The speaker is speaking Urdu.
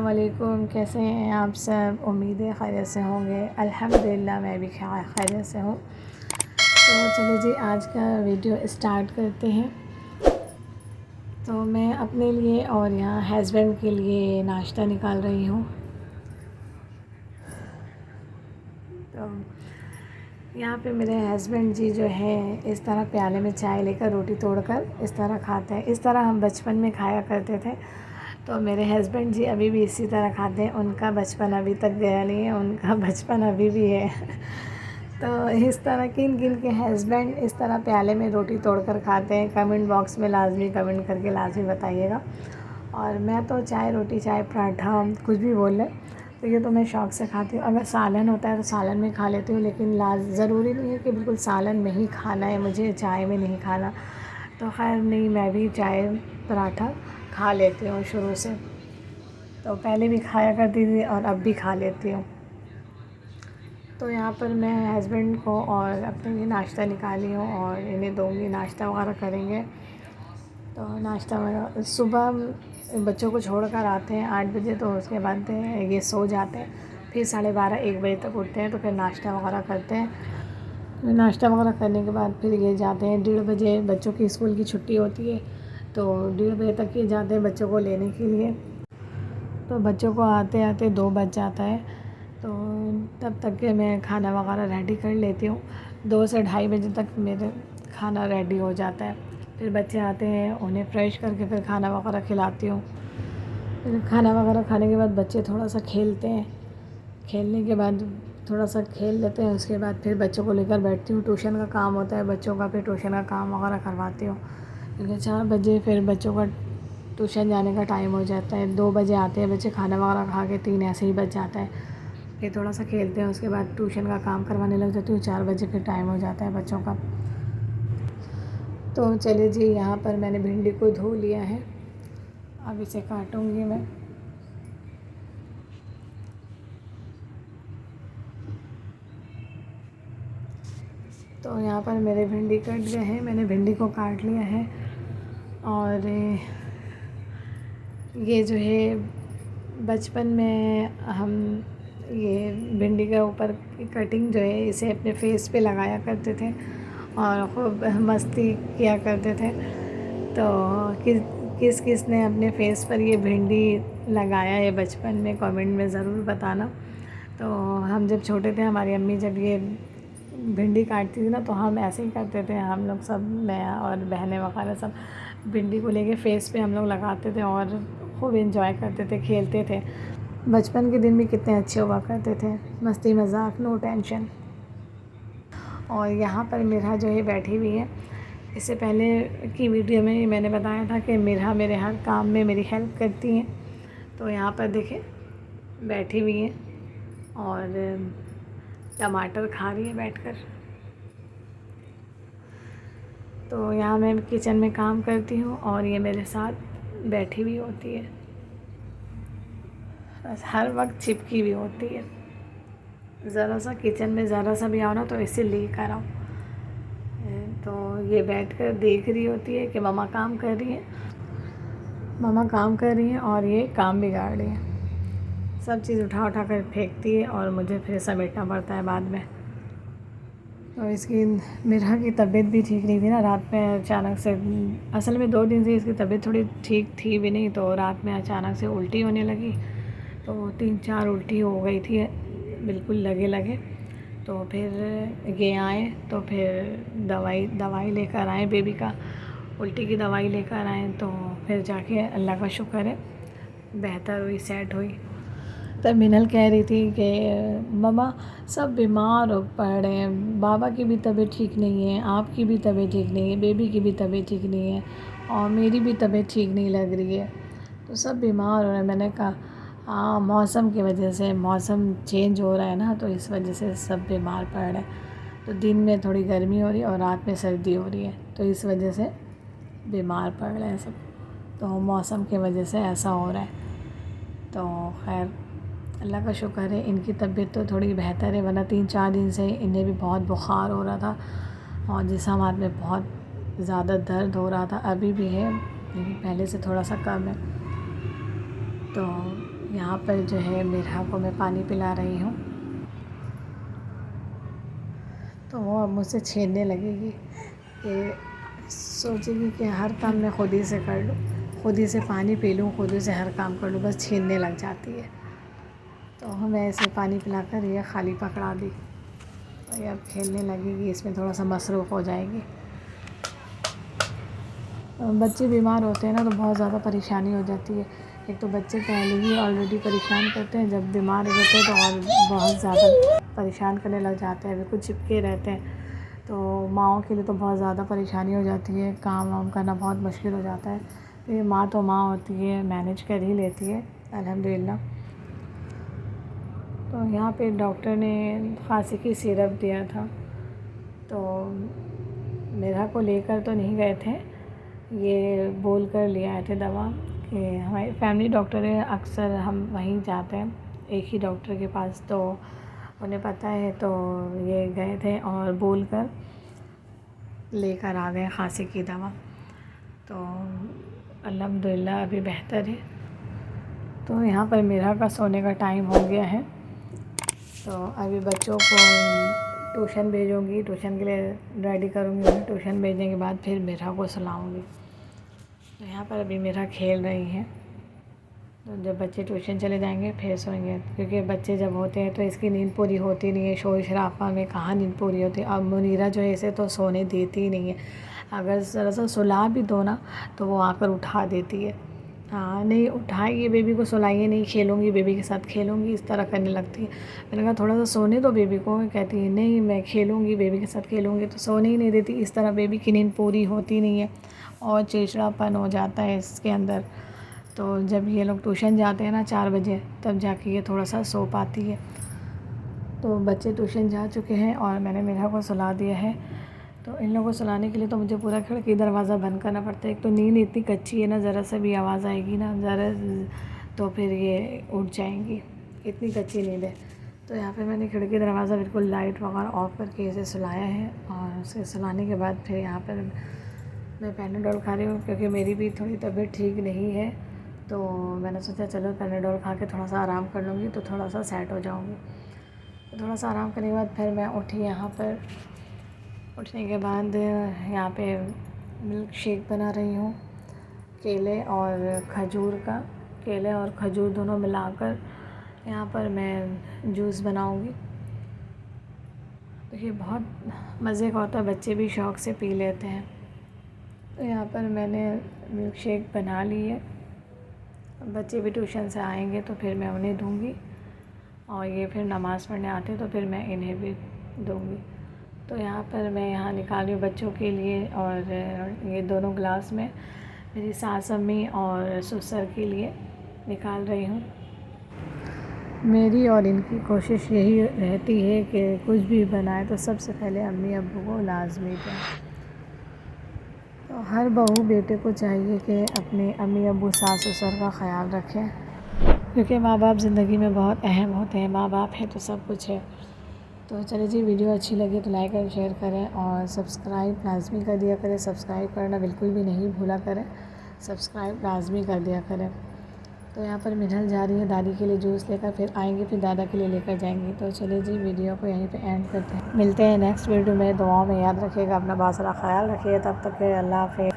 علیکم، کیسے ہیں آپ سب؟ امید ہے خیریت سے ہوں گے۔ الحمدللہ میں بھی خیریت سے ہوں۔ تو چلیے جی آج کا ویڈیو اسٹارٹ کرتے ہیں۔ تو میں اپنے لیے اور یہاں ہسبینڈ کے لیے ناشتہ نکال رہی ہوں۔ تو یہاں پہ میرے ہسبینڈ جی جو ہے اس طرح پیالے میں چائے لے کر روٹی توڑ کر اس طرح کھاتے ہیں۔ اس طرح ہم بچپن میں کھایا کرتے تھے۔ تو میرے ہسبینڈ جی ابھی بھی اسی طرح کھاتے ہیں۔ ان کا بچپن ابھی تک گیا نہیں ہے، ان کا بچپن ابھی بھی ہے۔ تو اس طرح کن کے ہسبینڈ اس طرح پیالے میں روٹی توڑ کر کھاتے ہیں، کمنٹ باکس میں لازمی کمنٹ کر کے لازمی بتائیے گا۔ اور میں تو چائے روٹی، چائے پراٹھا، کچھ بھی بول لیں تو یہ تو میں شوق سے کھاتی ہوں۔ اگر سالن ہوتا ہے تو سالن میں کھا لیتی ہوں، لیکن ضروری نہیں ہے کہ بالکل سالن میں ہی کھانا ہے مجھے، چائے میں نہیں کھانا۔ تو خیر نہیں، میں بھی چائے پراٹھا کھا لیتی ہوں شروع سے۔ تو پہلے بھی کھایا کرتی تھی اور اب بھی کھا لیتی ہوں۔ تو یہاں پر میں ہسبینڈ کو اور اپنے لیے ناشتہ نکالی ہوں اور انہیں دوں گی، ناشتہ وغیرہ کریں گے۔ تو ناشتہ وغیرہ صبح بچوں کو چھوڑ کر آتے ہیں 8 بجے، تو اس کے بعد یہ سو جاتے ہیں، پھر 12:30 1 بجے تک اٹھتے ہیں، تو پھر ناشتہ وغیرہ کرتے ہیں۔ ناشتہ وغیرہ کرنے کے بعد پھر یہ جاتے ہیں 1:30 بجے، بچوں کی اسکول کی چھٹی ہوتی ہے تو 1:30 بجے تک یہ جاتے ہیں بچوں کو لینے کے لیے۔ تو بچوں کو آتے آتے 2 بج جاتا ہے، تو تب تک کہ میں کھانا وغیرہ ریڈی کر لیتی ہوں۔ 2 سے 2:30 بجے تک میرے کھانا ریڈی ہو جاتا ہے۔ پھر بچے آتے ہیں، انہیں فریش کر کے پھر کھانا وغیرہ کھلاتی ہوں۔ پھر کھانا وغیرہ کھانے کے بعد بچے تھوڑا سا کھیلتے ہیں، کھیلنے کے بعد تھوڑا سا کھیل لیتے ہیں، اس کے بعد پھر بچوں کو لے کر بیٹھتی ہوں۔ ٹیوشن کا کام ہوتا ہے بچوں کا، پھر ٹیوشن کا کام وغیرہ کرواتی ہوں، کیونکہ 4 بجے پھر بچوں کا ٹیوشن جانے کا ٹائم ہو جاتا ہے۔ 2 بجے آتے ہیں بچے کھانا وغیرہ کھا کے، 3 ایسے ہی بج جاتا ہے۔ پھر تھوڑا سا کھیلتے ہیں، اس کے بعد ٹیوشن کا کام کروانے لگ جاتی ہوں، 4 بجے پھر ٹائم ہو جاتا ہے بچوں کا۔ تو چلیے جی یہاں پر میں نے بھنڈی کو دھو لیا ہے، اب اسے کاٹوں گی میں۔ تو یہاں پر میرے بھنڈی کٹ گئے ہیں، میں نے بھنڈی کو کاٹ لیا ہے۔ اور یہ جو ہے بچپن میں ہم یہ بھنڈی کے اوپر کٹنگ جو ہے اسے اپنے فیس پہ لگایا کرتے تھے اور خوب مستی کیا کرتے تھے۔ تو کس نے اپنے فیس پر یہ بھنڈی لگایا ہے بچپن میں، کمنٹ میں ضرور بتانا۔ تو ہم جب چھوٹے تھے، ہماری امی جب یہ بھنڈی کاٹتی تھی نا، تو ہم ایسے ہی کرتے تھے، ہم لوگ سب، میں اور بہنیں وغیرہ سب بھنڈی کو لے کے فیس پہ ہم لوگ لگاتے تھے اور خوب انجوائے کرتے تھے، کھیلتے تھے۔ بچپن کے دن بھی کتنے اچھے ہوا کرتے تھے، مستی مذاق، نو ٹینشن۔ اور یہاں پر مرحا جو ہے بیٹھی ہوئی ہے۔ اس سے پہلے کی ویڈیو میں میں نے بتایا تھا کہ مرحا میرے ہر کام میں میری ہیلپ کرتی ہیں۔ تو یہاں پر دیکھیں بیٹھی ہوئی ہیں اور ٹماٹر کھا رہی ہے بیٹھ کر۔ تو یہاں میں کچن میں کام کرتی ہوں اور یہ میرے ساتھ بیٹھی ہوئی ہوتی ہے، بس ہر وقت چپکی ہوئی ہوتی ہے۔ ذرا سا کچن میں ذرا سا بھی آؤ نا تو اسے لے کر آؤ۔ تو یہ بیٹھ کر دیکھ رہی ہوتی ہے کہ مما کام کر رہی ہیں، مما کام کر رہی ہیں اور یہ کام بگاڑ رہی ہیں۔ سب چیز اٹھا کر پھینکتی ہے اور مجھے پھر سمیٹنا پڑتا ہے بعد میں۔ تو اس کی مرحا کی طبیعت بھی ٹھیک نہیں تھی نا، رات میں اچانک سے، اصل میں 2 دن سے اس کی طبیعت تھوڑی ٹھیک تھی بھی نہیں، تو رات میں اچانک سے الٹی ہونے لگی، تو 3-4 الٹی ہو گئی تھی بالکل لگے۔ تو پھر یہ آئے تو پھر دوائی لے کر آئے، بیبی کا الٹی کی دوائی لے کر آئے، تو پھر جا کے اللہ کا شکر ہے بہتر ہوئی، سیٹ ہوئی۔ تب منل کہہ رہی تھی کہ مما سب بیمار پڑے ہیں، بابا کی بھی طبیعت ٹھیک نہیں ہے، آپ کی بھی طبیعت ٹھیک نہیں ہے، بیبی کی بھی طبیعت ٹھیک نہیں ہے، اور میری بھی طبیعت ٹھیک نہیں لگ رہی ہے، تو سب بیمار ہو رہے ہیں۔ میں نے کہا ہاں موسم کی وجہ سے، موسم چینج ہو رہا ہے نا، تو اس وجہ سے سب بیمار پڑ رہے ہیں۔ تو دن میں تھوڑی گرمی ہو رہی ہے اور رات میں سردی ہو رہی ہے، تو اس وجہ سے بیمار پڑ رہے ہیں سب، تو موسم کی وجہ سے ایسا ہو رہا ہے۔ تو خیر اللہ کا شکر ہے ان کی طبیعت تو تھوڑی بہتر ہے، ورنہ 3-4 دن سے انہیں بھی بہت بخار ہو رہا تھا اور جسمات میں بہت زیادہ درد ہو رہا تھا، ابھی بھی ہے لیکن پہلے سے تھوڑا سا کم ہے۔ تو یہاں پر جو ہے میرا کو میں پانی پلا رہی ہوں، تو وہ اب مجھ سے چھیننے لگے گی کہ سوچے گی کہ ہر کام میں خود ہی سے کر لوں، خود ہی سے پانی پی لوں، خود ہی سے ہر کام کر لوں، بس چھیننے لگ جاتی ہے۔ تو ہمیں ایسے پانی پلا کر یہ خالی پکڑا دی، اور یہ اب کھیلنے لگے گی، اس میں تھوڑا سا مصروف ہو جائے گی۔ بچے بیمار ہوتے ہیں نا تو بہت زیادہ پریشانی ہو جاتی ہے۔ ایک تو بچے پہلے ہی آلریڈی پریشان کرتے ہیں، جب بیمار ہوتے ہیں تو اور بہت زیادہ پریشان کرنے لگ جاتے ہیں، بالکل چپکے رہتے ہیں، تو ماؤں کے لیے تو بہت زیادہ پریشانی ہو جاتی ہے، کام وام کرنا بہت مشکل ہو جاتا ہے۔ یہ ماں تو ماں ہوتی ہے، مینیج کر ہی لیتی ہے الحمدللہ۔ تو یہاں پہ ڈاکٹر نے کھانسی کی سیرپ دیا تھا، تو میرا کو لے کر تو نہیں گئے تھے، یہ بول کر لے آئے تھے دوا کہ ہماری فیملی ڈاکٹر ہے، اکثر ہم وہیں جاتے ہیں ایک ہی ڈاکٹر کے پاس، تو انہیں پتہ ہے، تو یہ گئے تھے اور بول کر لے کر آ گئے کھانسی کی دوا، تو الحمدللہ ابھی بہتر ہے۔ تو یہاں پر میرا کا سونے کا ٹائم ہو گیا ہے، تو ابھی بچوں کو ٹیوشن بھیجوں گی، ٹیوشن کے لیے ریڈی کروں گی، انہیں ٹیوشن بھیجنے کے بعد پھر میرا کو سلاؤں گی۔ تو یہاں پر ابھی میرا کھیل رہی ہیں، تو جب بچے ٹیوشن چلے جائیں گے پھر سوئیں گے، کیونکہ بچے جب ہوتے ہیں تو اس کی نیند پوری ہوتی نہیں ہے، شور شرابہ میں کہاں نیند پوری ہوتی ہے۔ اب منیرہ جو ہے اسے تو سونے دیتی ہی نہیں ہے، اگر ذرا سا سلا بھی دو نا تو وہ آ کر اٹھا دیتی ہے، ہاں نہیں اٹھائیے بیبی کو، سلائیے نہیں، کھیلوں گی بیبی کے ساتھ کھیلوں گی، اس طرح کرنے لگتی ہے۔ میں نے کہا تھوڑا سا سونے دو بیبی کو، کہتی ہے نہیں میں کھیلوں گی، بیبی کے ساتھ کھیلوں گی، تو سونے ہی نہیں دیتی، اس طرح بیبی کی نیند پوری ہوتی نہیں ہے اور چڑچڑاپن ہو جاتا ہے اس کے اندر۔ تو جب یہ لوگ ٹیوشن جاتے ہیں نا 4 بجے، تب جا کے یہ تھوڑا سا سو پاتی ہے۔ تو بچے ٹیوشن جا چکے ہیں اور میں نے میرا کو سلا دیا ہے، تو ان لوگوں کو سلانے کے لیے تو مجھے پورا کھڑکی دروازہ بند کرنا پڑتا ہے، ایک تو نیند اتنی کچی ہے نا، ذرا سا بھی آواز آئے گی نا ذرا تو پھر یہ اٹھ جائیں گی، اتنی کچی نیند ہے۔ تو یہاں پہ میں نے کھڑکی دروازہ بالکل لائٹ وغیرہ آف کر کے اسے سلایا ہے، اور اسے سلانے کے بعد پھر یہاں پر میں پیناڈول کھا رہی ہوں، کیونکہ میری بھی تھوڑی طبیعت ٹھیک نہیں ہے، تو میں نے سوچا چلو پیناڈول کھا کے تھوڑا سا آرام کر لوں گی تو تھوڑا سا سیٹ ہو جاؤں گی۔ تھوڑا سا آرام کرنے کے بعد پھر میں اٹھی، یہاں پر اٹھنے کے بعد یہاں پہ ملک شیک بنا رہی ہوں، کیلے اور کھجور کا، کیلے اور کھجور دونوں ملا کر یہاں پر میں جوس بناؤں گی۔ تو یہ بہت مزے کا ہوتا ہے، بچے بھی شوق سے پی لیتے ہیں۔ تو یہاں پر میں نے ملک شیک بنا لی ہے، بچے بھی ٹیوشن سے آئیں گے تو پھر میں انہیں دوں گی، اور یہ پھر نماز پڑھنے آتے تو پھر میں انہیں بھی دوں گی۔ تو یہاں پر میں یہاں نکالی ہوں بچوں کے لیے، اور یہ دونوں گلاس میں میری ساس امی اور سسر کے لیے نکال رہی ہوں۔ میری اور ان کی کوشش یہی رہتی ہے کہ کچھ بھی بنائے تو سب سے پہلے امی ابو کو لازمی دیں۔ تو ہر بہو بیٹے کو چاہیے کہ اپنے امی ابو ساس سسر کا خیال رکھیں، کیونکہ ماں باپ زندگی میں بہت اہم ہوتے ہیں، ماں باپ ہے تو سب کچھ ہے۔ تو چلے جی، ویڈیو اچھی لگی تو لائک اور شیئر کریں، اور سبسکرائب لازمی کر دیا کریں، سبسکرائب کرنا بالکل بھی نہیں بھولا کریں، سبسکرائب لازمی کر دیا کریں۔ تو یہاں پر منہل جا رہی ہے دادی کے لیے جوس لے کر، پھر آئیں گے پھر دادا کے لیے لے کر جائیں گے۔ تو چلے جی، ویڈیو کو یہیں پہ اینڈ کرتے ہیں، ملتے ہیں نیکسٹ ویڈیو میں، دعاؤں میں یاد رکھیے گا، اپنا بہت سارا خیال رکھیے گا، تب تک کے اللہ حافظ۔